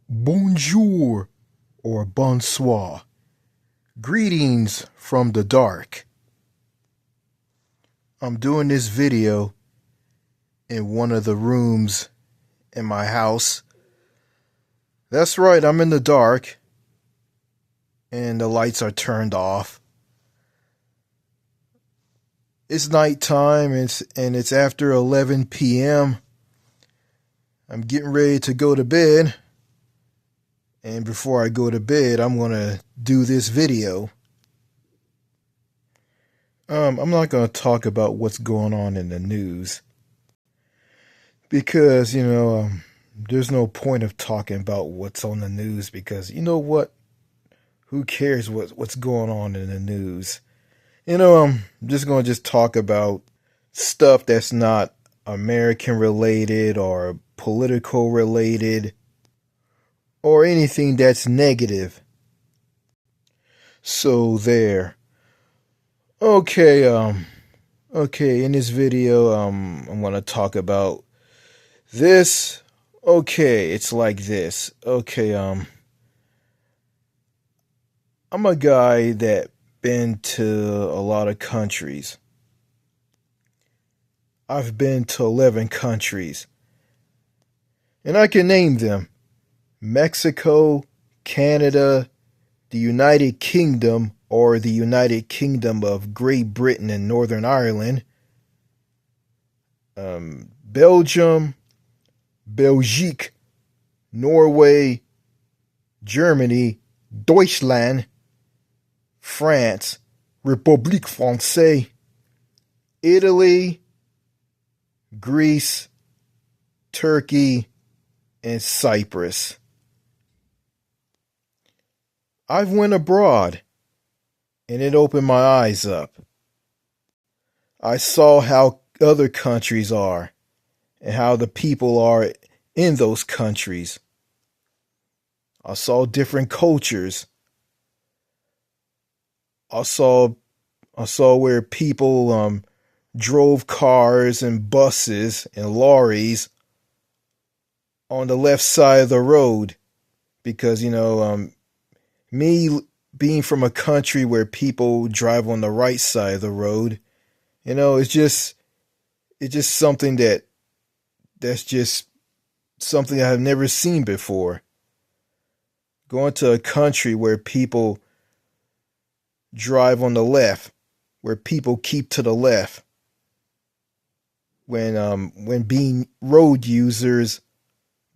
Bonjour or bonsoir. Greetings from the dark. I'm doing this video in one of the rooms in my house. That's right, I'm in the dark and the lights are turned off. It's nighttime and it's after 11 p.m. I'm getting ready to go to bed. And before I go to bed, I'm going to do this video. I'm not going to talk about what's going on in the news. Because, there's no point of talking about what's on the news because, you know what? Who cares what's going on in the news? I'm just going to talk about stuff that's not American related or political related or anything that's negative. So there. Okay, in this video, I'm going to talk about this. Okay, it's like this. Okay, I'm a guy that been to a lot of countries. I've been to 11 countries. And I can name them. Mexico, Canada, the United Kingdom, or the United Kingdom of Great Britain and Northern Ireland, Belgium, Belgique, Norway, Germany, Deutschland, France, République Française, Italy, Greece, Turkey, and Cyprus. I've went abroad, and it opened my eyes up. I saw how other countries are, and how the people are in those countries. I saw different cultures. I saw where people drove cars and buses and lorries on the left side of the road because, me being from a country where people drive on the right side of the road, it's just something that's just something I've never seen before. Going to a country where people drive on the left, where people keep to the left when being road users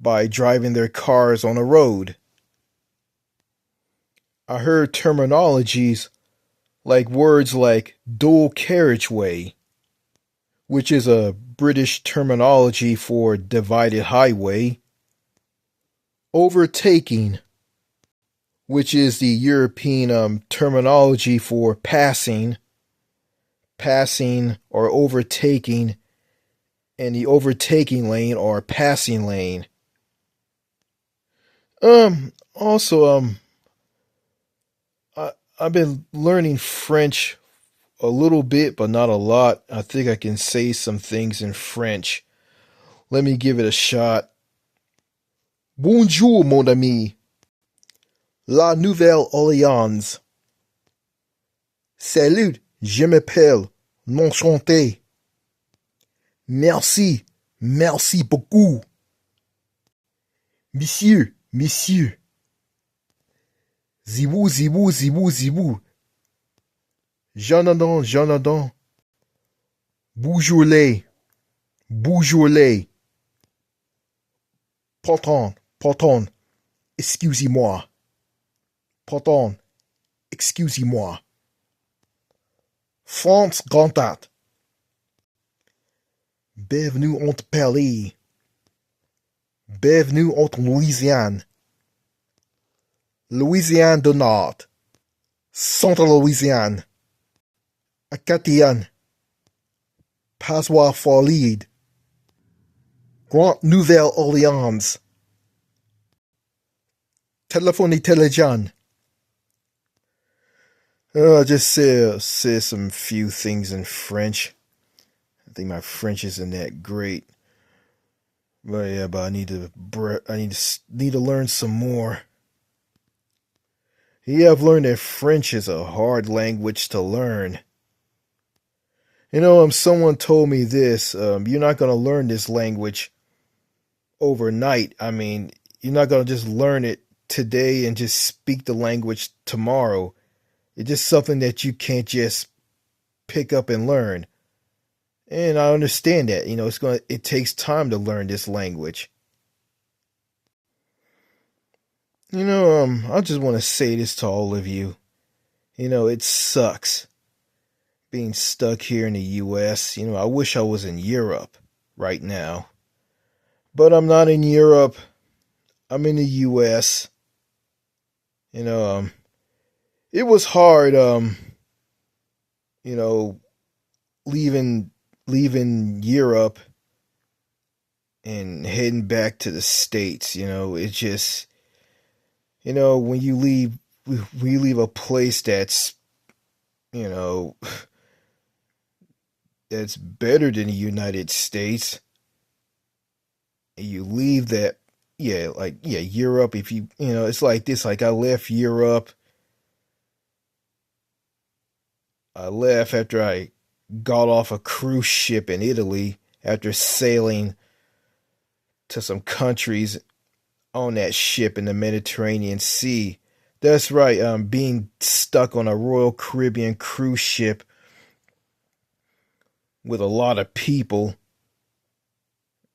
by driving their cars on a road. I heard terminologies like words like dual carriageway, which is a British terminology for divided highway, overtaking, which is the European terminology for passing or overtaking, and the overtaking lane or passing lane. Also, I've been learning French a little bit, but not a lot. I think I can say some things in French. Let me give it a shot. Bonjour, mon ami. La Nouvelle-Orléans. Salut, je m'appelle. Enchanté. Merci, merci beaucoup. Monsieur, monsieur. Zibou, zibou, zibou, zibou. Jonathan, Jonathan. Boujourlay. Boujourlay. Pardon, pardon. Excusez-moi. Pardon. Excusez-moi. France Grand Art. Bienvenue en Paris. Bienvenue en Louisiane. Louisiane du Nord. Central Louisiane. Acadian. Passoir Forlide. Grande Nouvelle-Orléans. Téléphone intelligent. Just say some few things in French. I think my French isn't that great. But yeah, but I need to learn some more. Yeah, I've learned that French is a hard language to learn. Someone told me this. You're not gonna learn this language overnight. I mean, you're not gonna just learn it today and just speak the language tomorrow. It's just something that you can't just pick up and learn. And I understand that. It takes time to learn this language. I just want to say this to all of you. It sucks being stuck here in the US. I wish I was in Europe right now. But I'm not in Europe. I'm in the US. You know, um it was hard you know, leaving Europe and heading back to the States. It just when you leave a place that's you know that's better than the United States, and you leave that, yeah, like, yeah, Europe. If it's like this. Like, I left Europe. I left after I got off a cruise ship in Italy after sailing to some countries on that ship in the Mediterranean Sea. That's right. Being stuck on a Royal Caribbean cruise ship with a lot of people.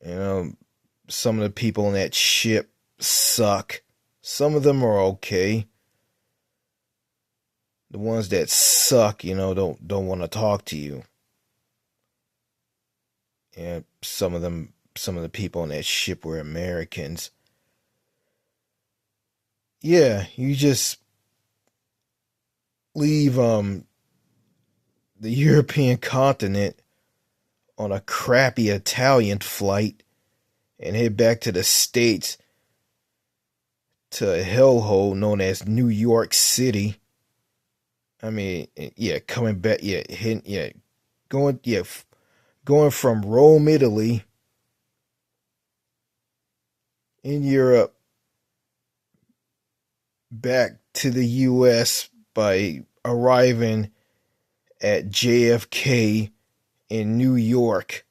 You know, some of the people on that ship suck. Some of them are okay. The ones that suck, don't want to talk to you. And some of the people on that ship were Americans. Yeah, you just leave the European continent on a crappy Italian flight and head back to the States, to a hellhole known as New York City. I mean, yeah, coming back, yeah, going, yeah, going from Rome, Italy, in Europe, back to the U.S. by arriving at JFK in New York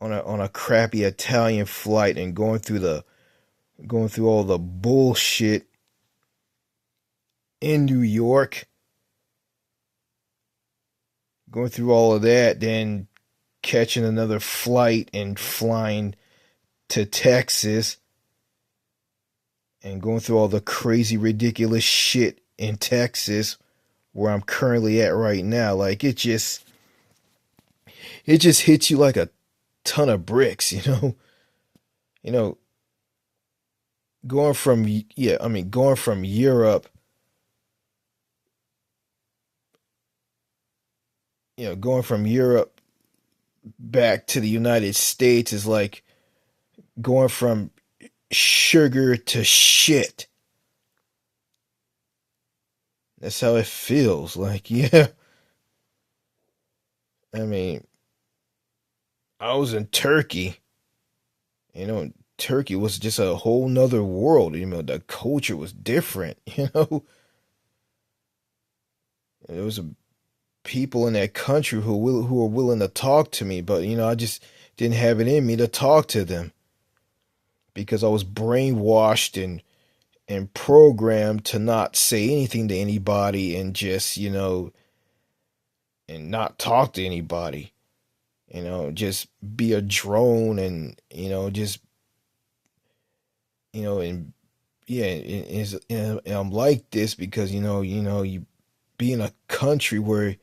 on a crappy Italian flight, and going through all the bullshit in New York, going through all of that, then catching another flight and flying to Texas, and going through all the crazy, ridiculous shit in Texas where I'm currently at right now. Like, it just hits you like a ton of bricks. You know, going from Europe, going from Europe back to the United States is like going from sugar to shit. That's how it feels. Like, yeah. I mean, I was in Turkey. Turkey was just a whole nother world. The culture was different. There was people in that country who were willing to talk to me, but I just didn't have it in me to talk to them because I was brainwashed and programmed to not say anything to anybody, and just and not talk to anybody. Just be a drone, and just and yeah, and I'm like this because you be in a country where,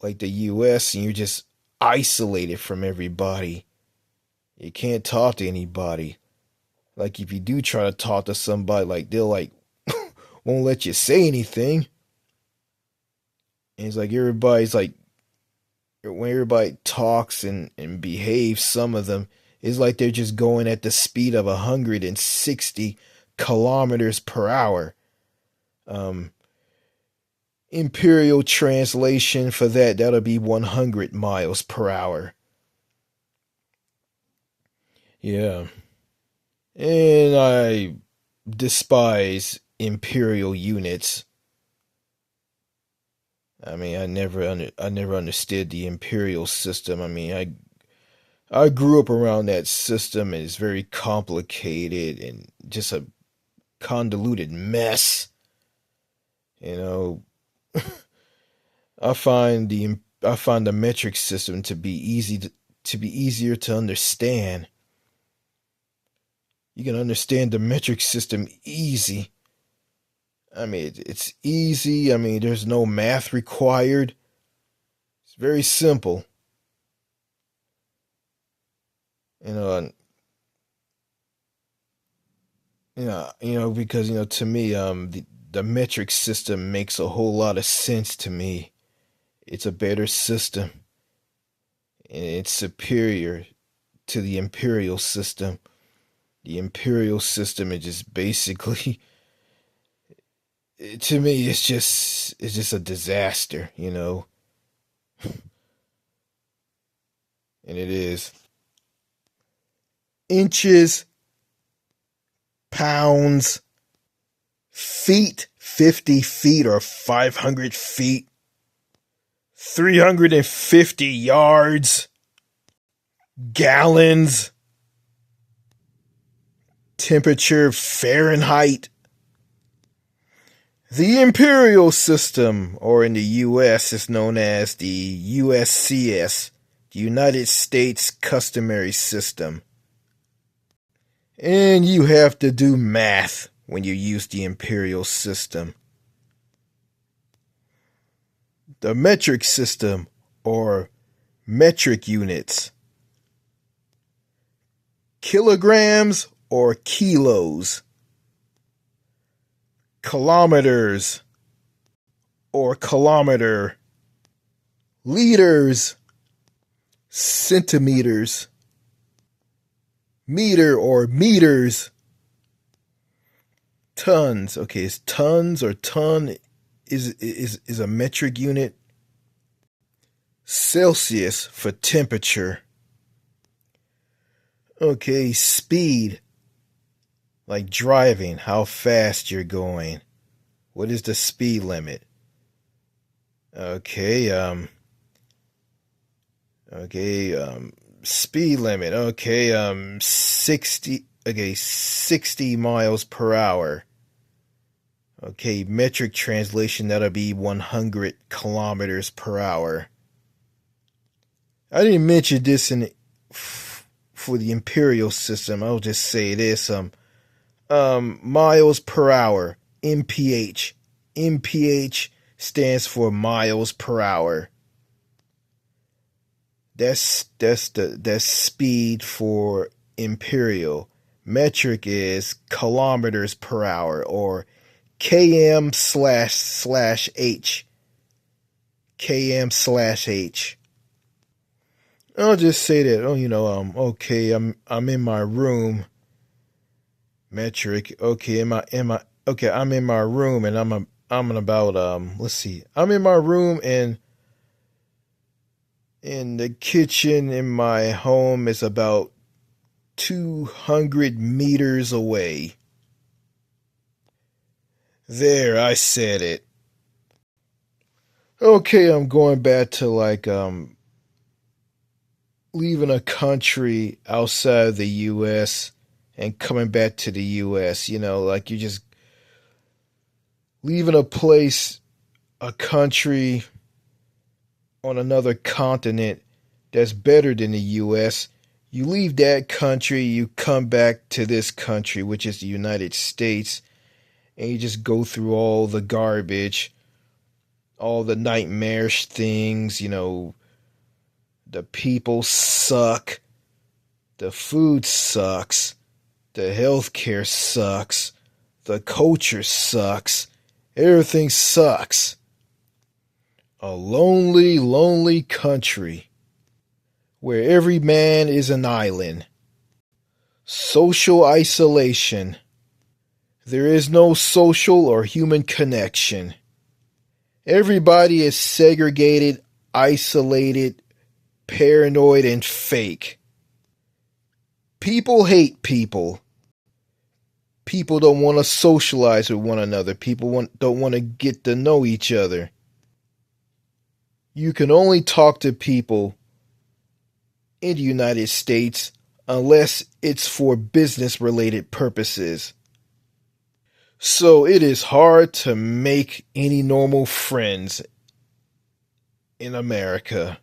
like the US, and you're just isolated from everybody. You can't talk to anybody. Like, if you do try to talk to somebody, like, they'll like won't let you say anything. And it's like everybody's like, when everybody talks and behaves, some of them, it's like they're just going at the speed of 160 kilometers per hour. Um, Imperial translation for that'll be 100 miles per hour. Yeah. And I despise imperial units. I mean, I never understood the imperial system. I mean, I grew up around that system, and it's very complicated and just a convoluted mess. You know, I find the metric system to be easier to understand. You can understand the metric system easy. I mean, it's easy. I mean, there's no math required. It's very simple. You know, because to me, the metric system makes a whole lot of sense to me. It's a better system, and it's superior to the imperial system. The imperial system is just basically, to me, it's just a disaster, and it is. Inches, pounds, feet, 50 feet or 500 feet, 350 yards, gallons, temperature, Fahrenheit. The imperial system, or in the US, is known as the USCS, the United States Customary System. And you have to do math when you use the imperial system. The metric system, or metric units. Kilograms or kilos. Kilometers or kilometer. Liters, centimeters. Meter or meters. Tons. Okay, is tons or ton is a metric unit. Celsius for temperature. Okay, speed. Like driving, how fast you're going. What is the speed limit? Okay, speed limit. Okay, 60 miles per hour. Okay, metric translation, that'll be 100 kilometers per hour. I didn't mention this for the imperial system. I'll just say this, miles per hour, mph. mph stands for miles per hour. That's speed for imperial. Metric is kilometers per hour, or km/h. km/h. I'll just say that. Okay. I'm in my room. Metric. Okay. Okay. I'm in my room, and I'm about Let's see. I'm in my room, and in the kitchen in my home is about 200 meters away. There, I said it. Okay, I'm going back to leaving a country outside the US and coming back to the US, like you're just leaving a country on another continent that's better than the US. You leave that country, you come back to this country, which is the United States, and you just go through all the garbage, all the nightmarish things, the people suck, the food sucks, the healthcare sucks, the culture sucks, everything sucks. A lonely, lonely country where every man is an island. Social isolation. There is no social or human connection. Everybody is segregated, isolated, paranoid, and fake. People hate people. People don't want to socialize with one another. People don't want to get to know each other. You can only talk to people in the United States unless it's for business related purposes. So it is hard to make any normal friends in America.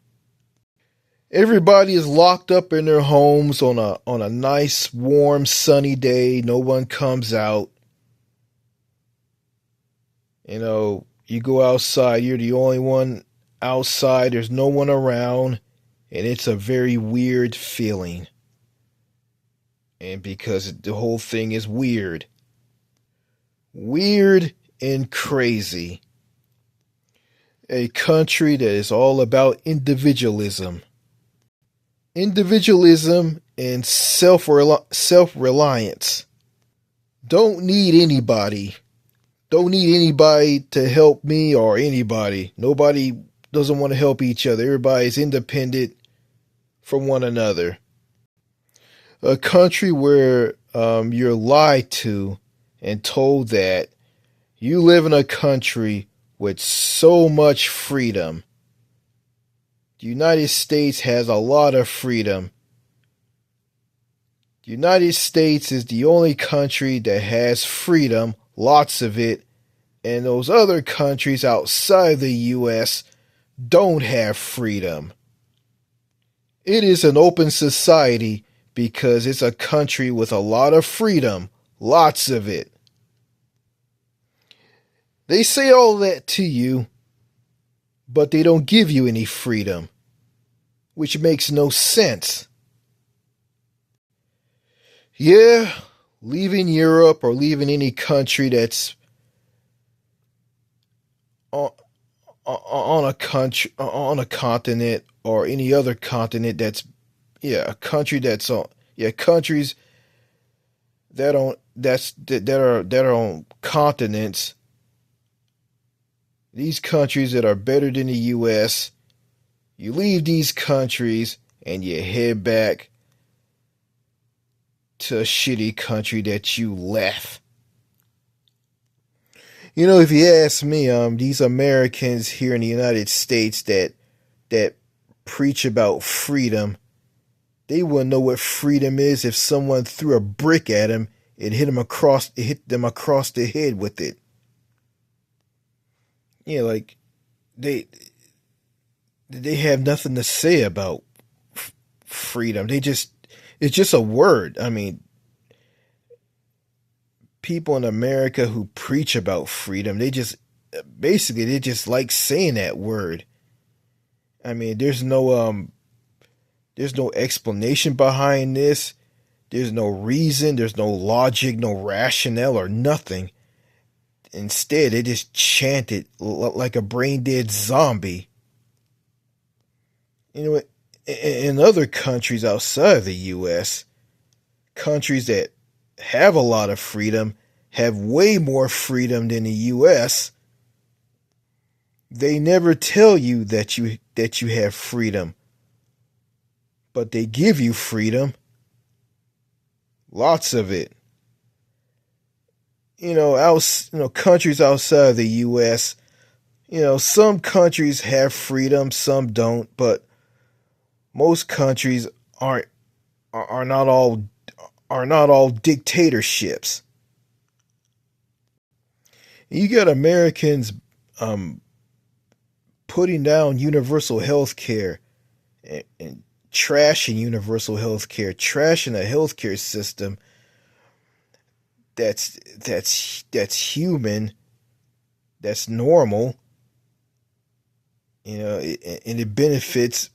Everybody is locked up in their homes on a nice, warm, sunny day. No one comes out. You go outside, you're the only one outside. There's no one around, and it's a very weird feeling. And because the whole thing is weird. Weird and crazy. A country that is all about individualism. Individualism and self-reliance. Don't need anybody. Don't need anybody to help me or anybody. Nobody doesn't want to help each other. Everybody's independent from one another. A country where you're lied to and told that you live in a country with so much freedom. The United States has a lot of freedom. The United States is the only country that has freedom, lots of it, and those other countries outside the U.S. don't have freedom. It is an open society because it's a country with a lot of freedom, lots of it. They say all that to you, but they don't give you any freedom, which makes no sense. Yeah, leaving Europe or leaving any country that's on a continent or any other continent a country that's on countries that are on continents. These countries that are better than the U.S., you leave these countries and you head back to a shitty country that you left. If you ask me, these Americans here in the United States that preach about freedom, they wouldn't know what freedom is if someone threw a brick at them and hit them across the head with it. Like they have nothing to say about freedom. It's just a word. I mean, people in America who preach about freedom, they just like saying that word. I mean, there's no explanation behind this. There's no reason, there's no logic, no rationale or nothing. Instead, they just chant it like a brain-dead zombie. In other countries outside of the U.S., countries that have a lot of freedom, have way more freedom than the U.S., they never tell you that you have freedom, but they give you freedom. Lots of it. Countries outside of the U.S., some countries have freedom, some don't, but most countries are not all dictatorships. You got Americans putting down universal health care and trashing universal health care, trashing a healthcare system that's human, that's normal, and it benefits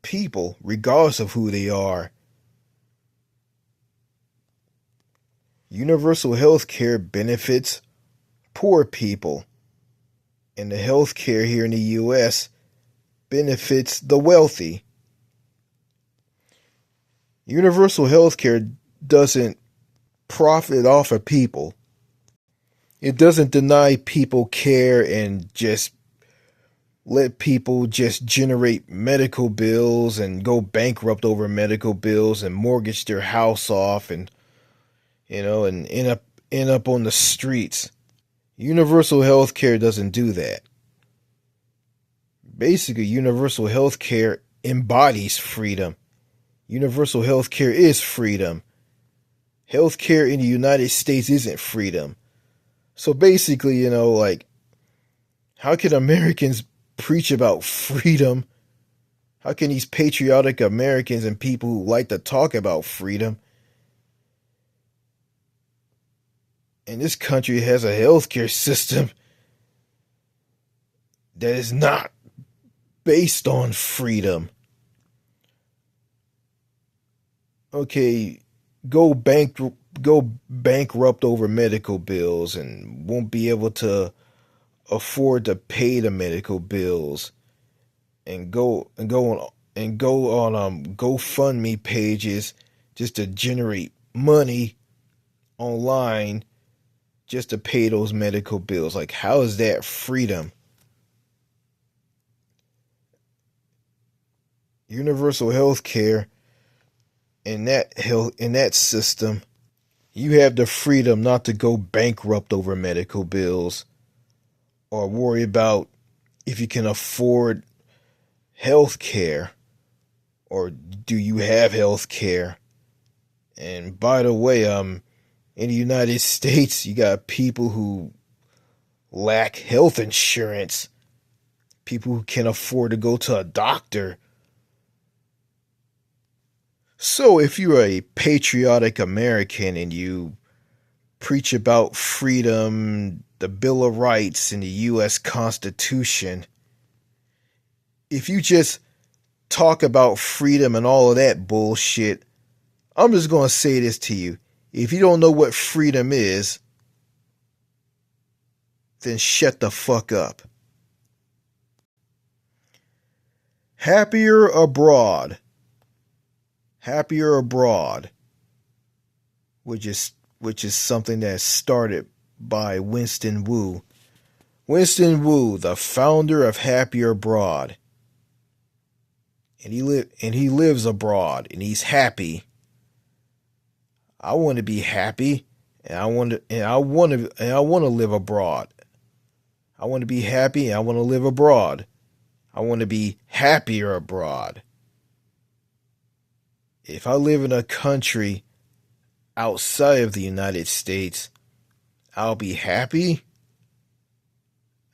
people regardless of who they are. Universal health care benefits poor people, and the health care here in the U.S. benefits the wealthy. Universal health care doesn't profit off of people. It doesn't deny people care and just let people just generate medical bills and go bankrupt over medical bills and mortgage their house off and and end up on the streets. Universal health care doesn't do that. Basically, universal health care embodies freedom. Universal health care is freedom. Healthcare in the United States isn't freedom. So basically, like, how can Americans preach about freedom? How can these patriotic Americans and people who like to talk about freedom, and this country has a healthcare system that is not based on freedom? Okay, go bankrupt over medical bills and won't be able to afford to pay the medical bills, and go on GoFundMe pages just to generate money online just to pay those medical bills. Like, how is that freedom? Universal health care, in that system, you have the freedom not to go bankrupt over medical bills or worry about if you can afford health care or do you have health care. And by the way, in the United States, you got people who lack health insurance, people who can't afford to go to a doctor. So if you're a patriotic American and you preach about freedom, the Bill of Rights, and the U.S. Constitution, if you just talk about freedom and all of that bullshit, I'm just going to say this to you. If you don't know what freedom is, then shut the fuck up. Happier Abroad. Happier Abroad, which is something that's started by Winston Wu. Winston Wu, the founder of Happier Abroad. And he lives abroad and he's happy. I want to be happy, and I want to live abroad. I want to be happy and I want to live abroad. I want to be happier abroad. If I live in a country outside of the United States, I'll be happy.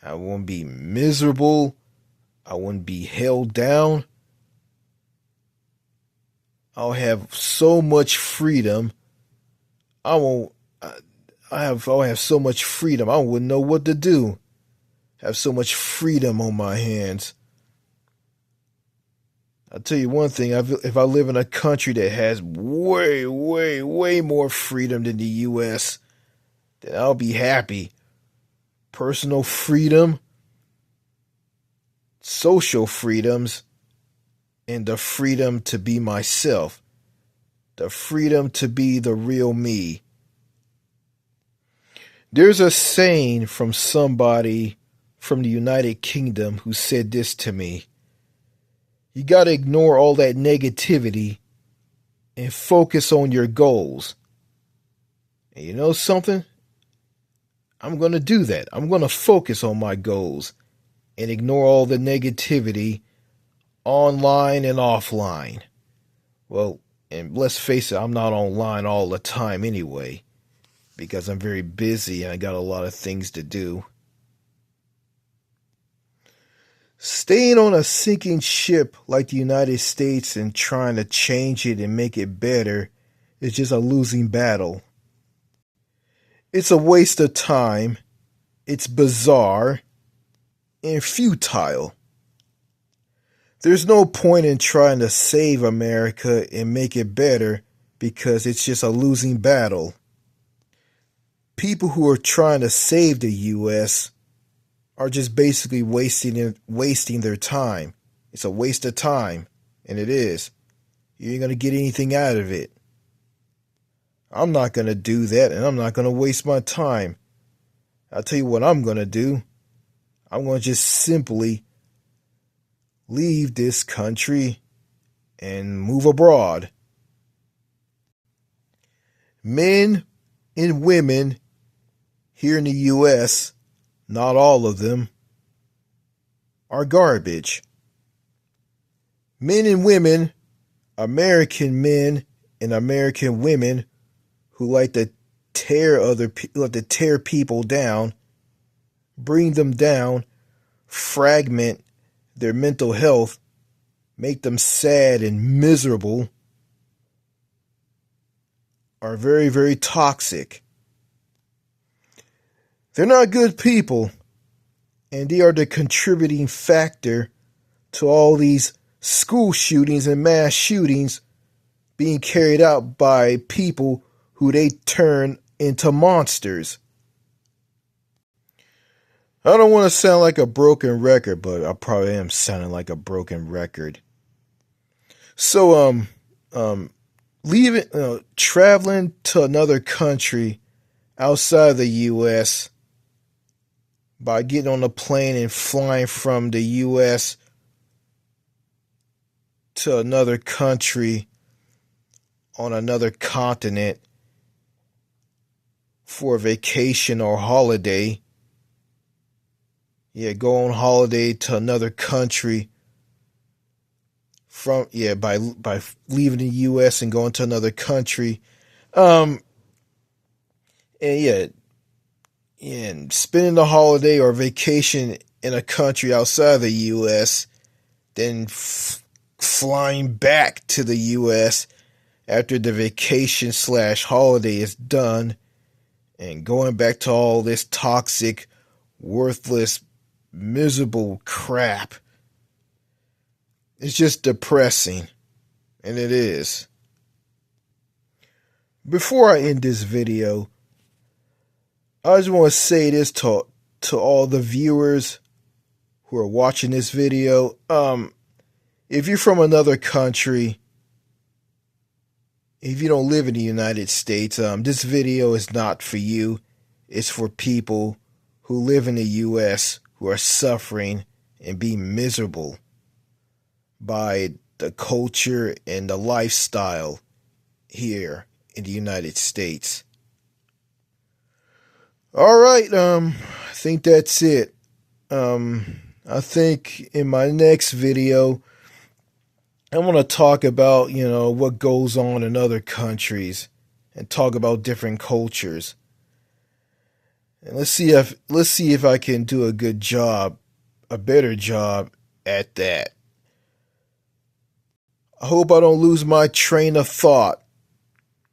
I won't be miserable. I won't be held down. I'll have so much freedom. I'll have so much freedom. I wouldn't know what to do. Have so much freedom on my hands. I'll tell you one thing, if I live in a country that has way, way, way more freedom than the U.S., then I'll be happy. Personal freedom, social freedoms, and the freedom to be myself. The freedom to be the real me. There's a saying from somebody from the United Kingdom who said this to me. You got to ignore all that negativity and focus on your goals. And you know something? I'm going to do that. I'm going to focus on my goals and ignore all the negativity online and offline. Well, and let's face it, I'm not online all the time anyway, because I'm very busy and I got a lot of things to do. Staying on a sinking ship like the United States and trying to change it and make it better is just a losing battle. It's a waste of time, it's bizarre, and futile. There's no point in trying to save America and make it better because it's just a losing battle. People who are trying to save the U.S. are just basically wasting their time. It's a waste of time, and it is. You ain't going to get anything out of it. I'm not going to do that, and I'm not going to waste my time. I'll tell you what I'm going to do. I'm going to just simply leave this country and move abroad. Men and women here in the U.S., not all of them, are garbage. Men and women, American men and American women who like to tear people down, bring them down, fragment their mental health, make them sad and miserable, are very, very toxic. They're not good people, and they are the contributing factor to all these school shootings and mass shootings being carried out by people who they turn into monsters. I don't want to sound like a broken record, but I probably am sounding like a broken record. So, traveling to another country outside the U.S. by getting on a plane and flying from the U.S. to another country on another continent for a vacation or holiday. Yeah, go on holiday to another country by leaving the U.S. and going to another country. And spending the holiday or vacation in a country outside the U.S., then flying back to the U.S. after the vacation / holiday is done, and going back to all this toxic, worthless, miserable crap. It's just depressing, and it is. Before I end this video, I just want to say this to all the viewers who are watching this video. If you're from another country, if you don't live in the United States, this video is not for you. It's for people who live in the U.S. who are suffering and being miserable by the culture and the lifestyle here in the United States. All right, I think that's it. I think in my next video, I want to talk about, what goes on in other countries and talk about different cultures. And let's see if I can do a better job at that. I hope I don't lose my train of thought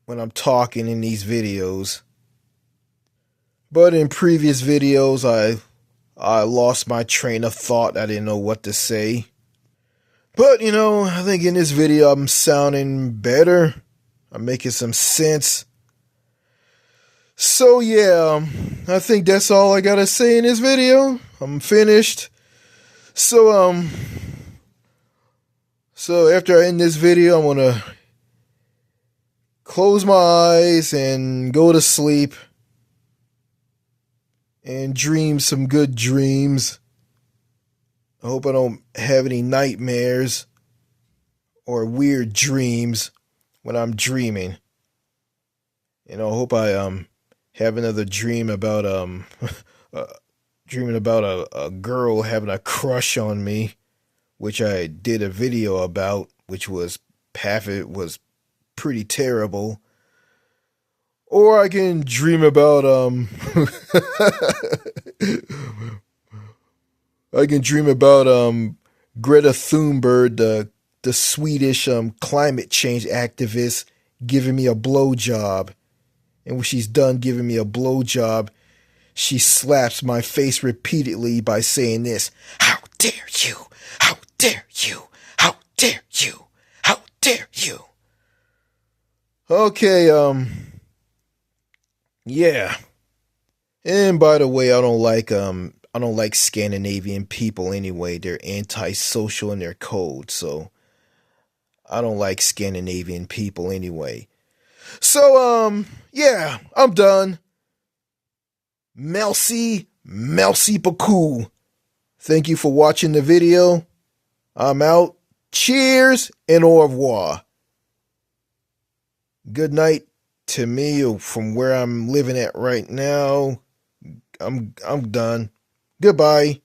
when I'm talking in these videos. But in previous videos, I lost my train of thought. I didn't know what to say. But, I think in this video I'm sounding better. I'm making some sense. So, yeah, I think that's all I gotta say in this video. I'm finished. So after I end this video, I'm gonna close my eyes and go to sleep and dream some good dreams. I hope I don't have any nightmares or weird dreams when I'm dreaming. I hope I have another dream about dreaming about a girl having a crush on me, which I did a video about, which was half of it was pretty terrible. Or I can dream about Greta Thunberg, the Swedish climate change activist, giving me a blowjob. And when she's done giving me a blowjob, she slaps my face repeatedly by saying this: "How dare you? How dare you? How dare you? How dare you?" Okay, yeah. And by the way, I don't like Scandinavian people anyway. They're antisocial in their code, so I don't like Scandinavian people anyway. So, yeah, I'm done. Merci beaucoup. Thank you for watching the video. I'm out. Cheers and au revoir. Good night to me from where I'm living at right now. I'm done. Goodbye.